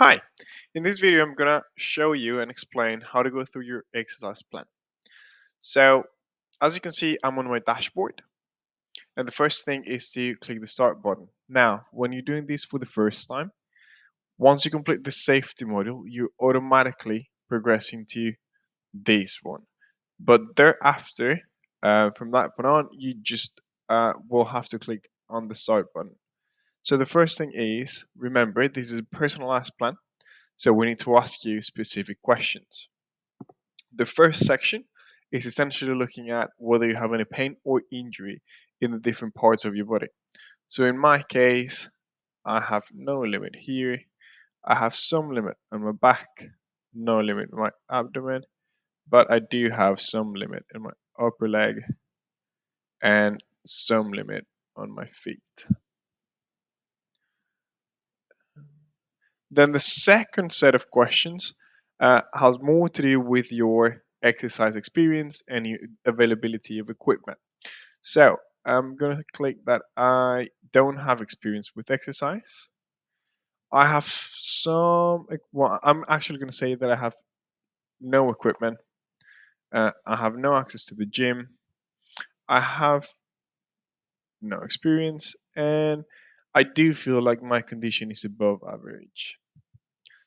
Hi, in this video I'm gonna show you and explain how to go through your exercise plan. So as you can see, I'm on my dashboard and the first thing is to click the start button. Now, when you're doing this for the first time, once you complete the safety module, you automatically progress into this one. But thereafter, from that point on, you just will have to click on the start button. So the first thing is, remember, this is a personalized plan. So we need to ask you specific questions. The first section is essentially looking at whether you have any pain or injury in the different parts of your body. So in my case, I have no limit here. I have some limit on my back, no limit in my abdomen, but I do have some limit in my upper leg and some limit on my feet. Then the second set of questions has more to do with your exercise experience and your availability of equipment. So I'm going to click that I don't have experience with exercise. I have well, I'm actually going to say that I have no equipment. I have no access to the gym. I have no experience. And I do feel like my condition is above average.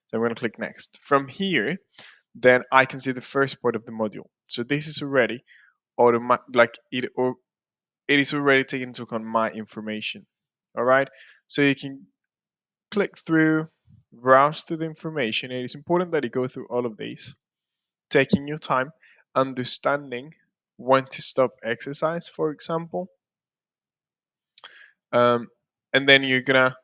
So I'm going to click next. From here, then I can see the first part of the module. So this is already like it is already taken into account my information. All right. So you can click through, browse to the information. It is important that you go through all of these, taking your time, understanding when to stop exercise, for example. Um, and then you're gonna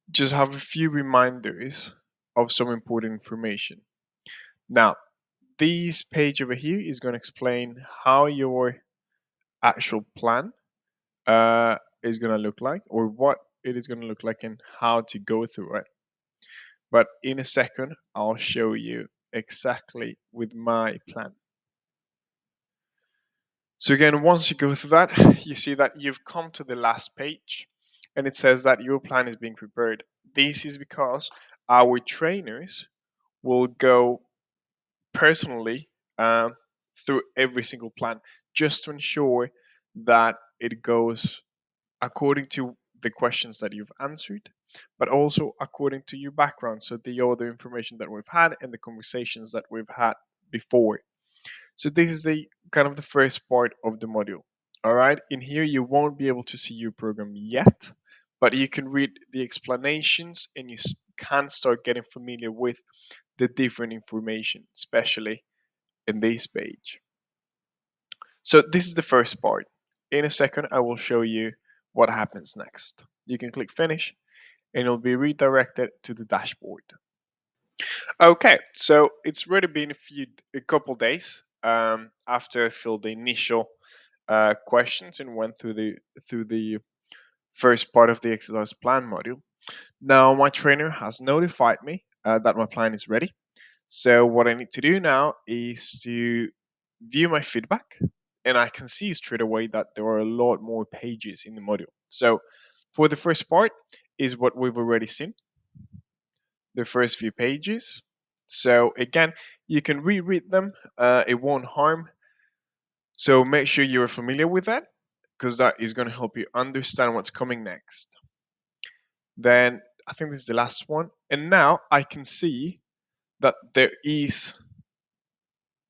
just have a few reminders of some important information. Now, this page over here is going to explain how your actual plan is going to look like, or what it is going to look like, and how to go through it. But in a second, I'll show you exactly with my plan. So again, once you go through that, you see that you've come to the last page and it says that your plan is being prepared. This is because our trainers will go personally through every single plan just to ensure that it goes according to the questions that you've answered, but also according to your background. So the other information that we've had and the conversations that we've had before. So this is the kind of the first part of the module. All right. In here, you won't be able to see your program yet, but you can read the explanations and you can start getting familiar with the different information, especially in this page. So this is the first part. In a second, I will show you what happens next. You can click finish and it'll be redirected to the dashboard. Okay, so it's already been a couple days after I filled the initial questions and went through the first part of the exercise plan module. Now my trainer has notified me that my plan is ready. So what I need to do now is to view my feedback, and I can see straight away that there are a lot more pages in the module. So for the first part is what we've already seen, the first few pages. So again, you can reread them. It won't harm. So make sure you're familiar with that because that is going to help you understand what's coming next. Then I think this is the last one. And now I can see that there is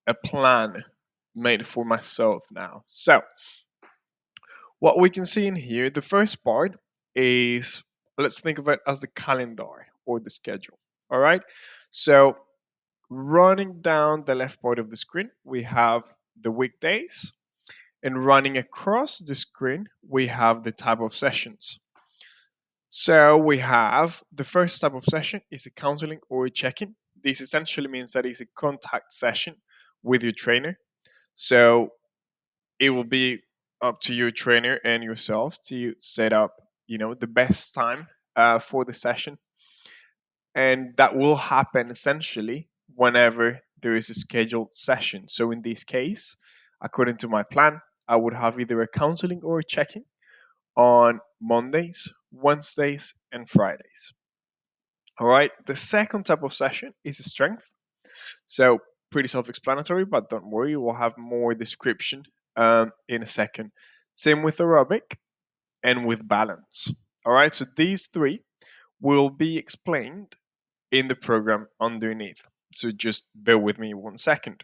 a plan made for myself now. So what we can see in here, the first part is, let's think of it as the calendar or the schedule. All right. So running down the left part of the screen, we have the weekdays, and running across the screen, we have the type of sessions. So we have the first type of session is a counseling or a check-in. This essentially means that it's a contact session with your trainer. So it will be up to your trainer and yourself to set up, the best time for the session, and that will happen essentially whenever there is a scheduled session. So in this case, according to my plan, I would have either a counseling or a check-in on Mondays, Wednesdays, and Fridays. All right. The second type of session is strength. So pretty self-explanatory, but don't worry, we'll have more description in a second. Same with aerobic and with balance. All right. So these three will be explained in the program underneath. So just bear with me 1 second.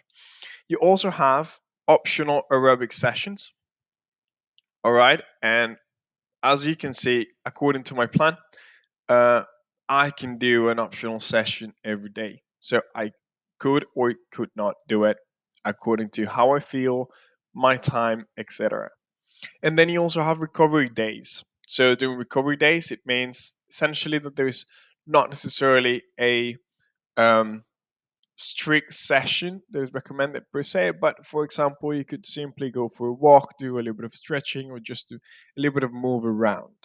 You also have optional aerobic sessions. All right. And as you can see, according to my plan, uh, I can do an optional session every day. So I could or could not do it according to how I feel, my time, etc. And then you also have recovery days. So during recovery days, it means essentially that there is not necessarily a um, strict session that is recommended per se, but for example, you could simply go for a walk, do a little bit of stretching, or just do a little bit of move around.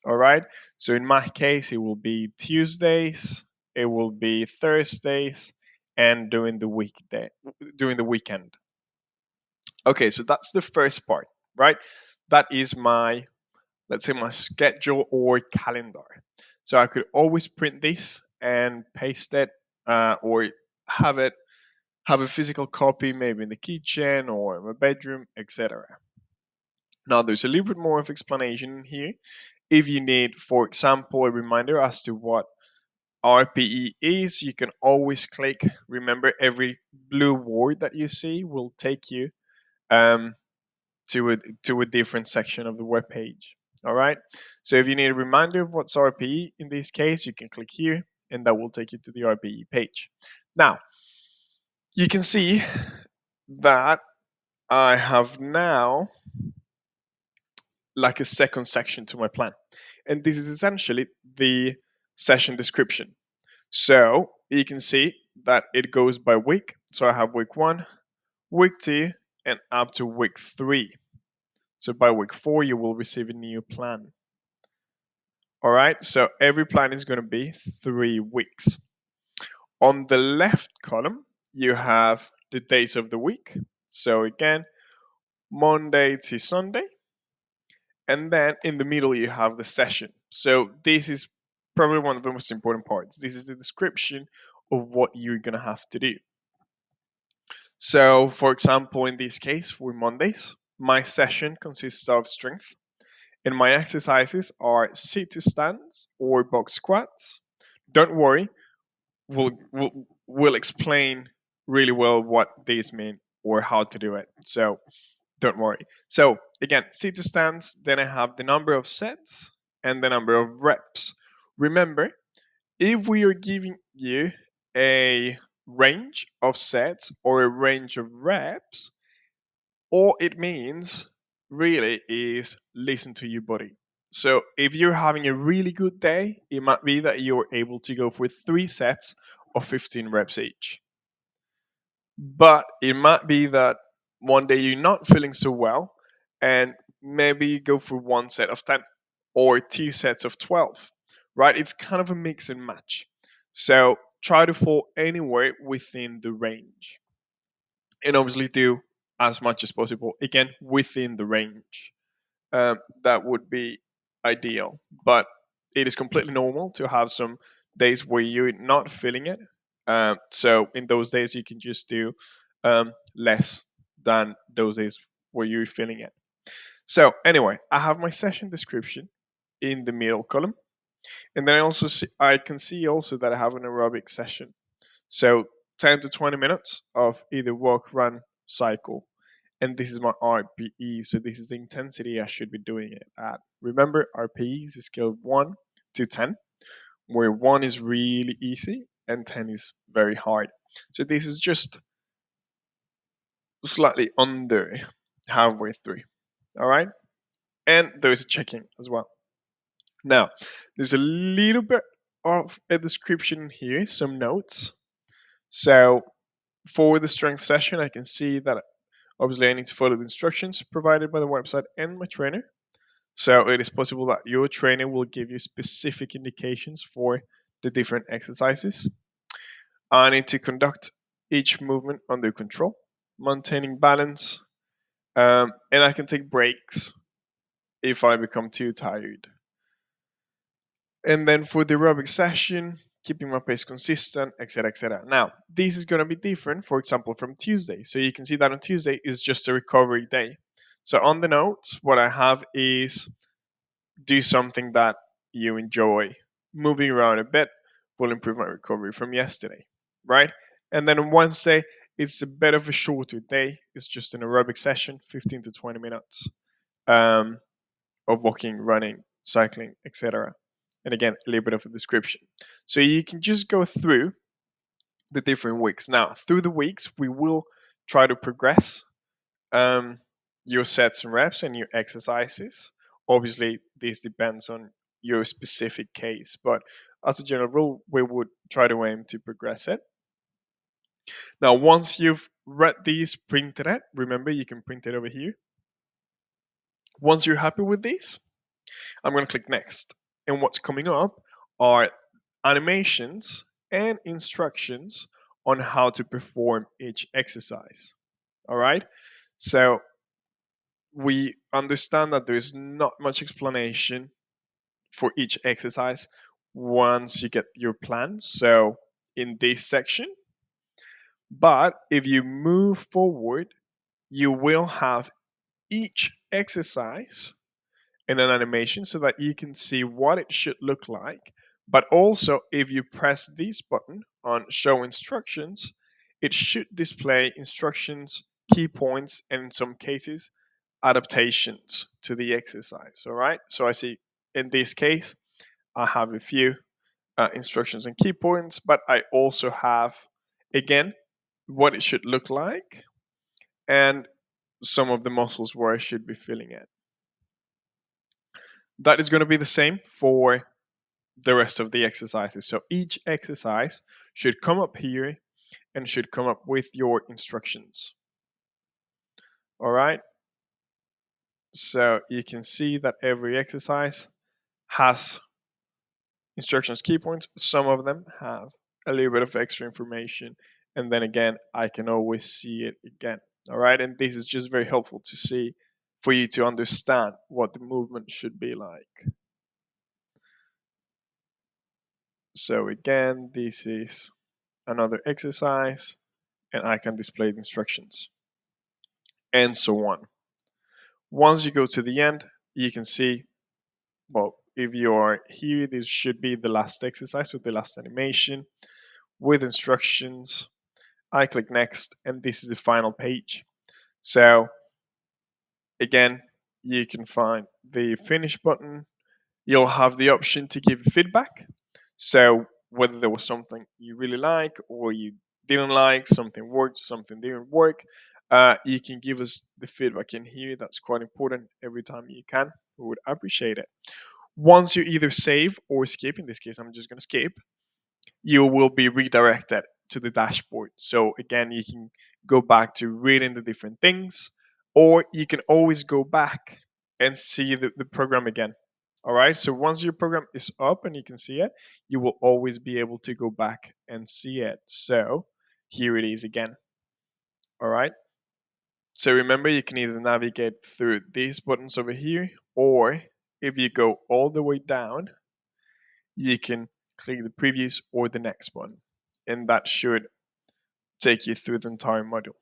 All right. So in my case, it will be Tuesdays, it will be Thursdays, and during the weekend. Okay, so that's the first part, right? That is my, let's say, my schedule or calendar. So I could always print this and paste it, or have it have a physical copy maybe in the kitchen or in my bedroom, etc. Now, there's a little bit more of explanation here. If you need, for example, a reminder as to what RPE is, you can always click. Remember, every blue word that you see will take you um, to a different section of the web page. All right. So if you need a reminder of what's RPE in this case, you can click here, and that will take you to the RPE page. Now, you can see that I have now like a second section to my plan. And this is essentially the session description. So you can see that it goes by week. So I have week 1, week 2, and up to week 3. So by week 4, you will receive a new plan. All right. So every plan is going to be 3 weeks. On the left column, you have the days of the week. So again, Monday to Sunday. And then in the middle you have the session. So this is probably one of the most important parts. This is the description of what you're going to have to do. So for example, in this case for Mondays, my session consists of strength, and my exercises are sit to stands or box squats. Don't worry, we'll explain really well what these mean or how to do it, so don't worry. So again, sit to stands, then I have the number of sets and the number of reps. Remember, if we are giving you a range of sets or a range of reps, all it means really is listen to your body. So if you're having a really good day, it might be that you're able to go for 3 sets of 15 reps each. But it might be that one day you're not feeling so well, and maybe you go for 1 set of 10 or 2 sets of 12, right? It's kind of a mix and match. So try to fall anywhere within the range, and obviously do as much as possible, again, within the range. That would be ideal. But it is completely normal to have some days where you're not feeling it. So in those days, you can just do less than those days where you're feeling it. So anyway, I have my session description in the middle column, and then I can see also that I have an aerobic session. So 10 to 20 minutes of either walk, run, cycle, and this is my RPE. So this is the intensity I should be doing it at. Remember, RPE is a scale of 1 to 10, where 1 is really easy and 10 is very hard. So this is just slightly under halfway through. All right. And there's a checking as well. Now, there's a little bit of a description here, some notes. So for the strength session, I can see that obviously I need to follow the instructions provided by the website and my trainer. So it is possible that your trainer will give you specific indications for the different exercises. I need to conduct each movement under control, maintaining balance, and I can take breaks if I become too tired. And then for the aerobic session, keeping my pace consistent, etc., etc. Now, this is going to be different, for example, from Tuesday. So you can see that on Tuesday is just a recovery day. So on the notes, what I have is do something that you enjoy. Moving around a bit will improve my recovery from yesterday, right? And then on Wednesday, it's a bit of a shorter day. It's just an aerobic session, 15 to 20 minutes um, of walking, running, cycling, etc. And again, a little bit of a description. So you can just go through the different weeks. Now, through the weeks, we will try to progress um, your sets and reps and your exercises. Obviously, this depends on your specific case, but as a general rule, we would try to aim to progress it. Now, once you've read these, printed it, remember you can print it over here. Once you're happy with these, I'm going to click next. And what's coming up are animations and instructions on how to perform each exercise. All right. So we understand that there's not much explanation for each exercise once you get your plan. So in this section, but if you move forward, you will have each exercise in an animation so that you can see what it should look like. But also, if you press this button on show instructions, it should display instructions, key points, and in some cases, adaptations to the exercise. All right. So I see in this case, I have a few instructions and key points, but I also have, again, what it should look like and some of the muscles where I should be filling it. That is going to be the same for the rest of the exercises. So each exercise should come up here and should come up with your instructions. All right. So you can see that every exercise has instructions, key points. Some of them have a little bit of extra information. And then again, I can always see it again. All right. And this is just very helpful to see for you to understand what the movement should be like. So again, this is another exercise and I can display the instructions and so on. Once you go to the end, you can see, well, if you are here, this should be the last exercise with the last animation with instructions. I click next, and this is the final page. So again, you can find the finish button. You'll have the option to give feedback. So whether there was something you really like or you didn't like, something worked, something didn't work, you can give us the feedback in here. That's quite important every time you can. We would appreciate it. Once you either save or skip, in this case, I'm just going to skip, you will be redirected to the dashboard. So again, you can go back to reading the different things, or you can always go back and see the program again. All right. So once your program is up and you can see it, you will always be able to go back and see it. So here it is again. All right. So remember, you can either navigate through these buttons over here, or if you go all the way down, you can click the previous or the next button, and that should take you through the entire module.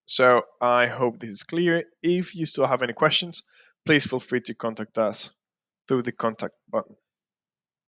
So I hope this is clear. If you still have any questions, please feel free to contact us through the contact button.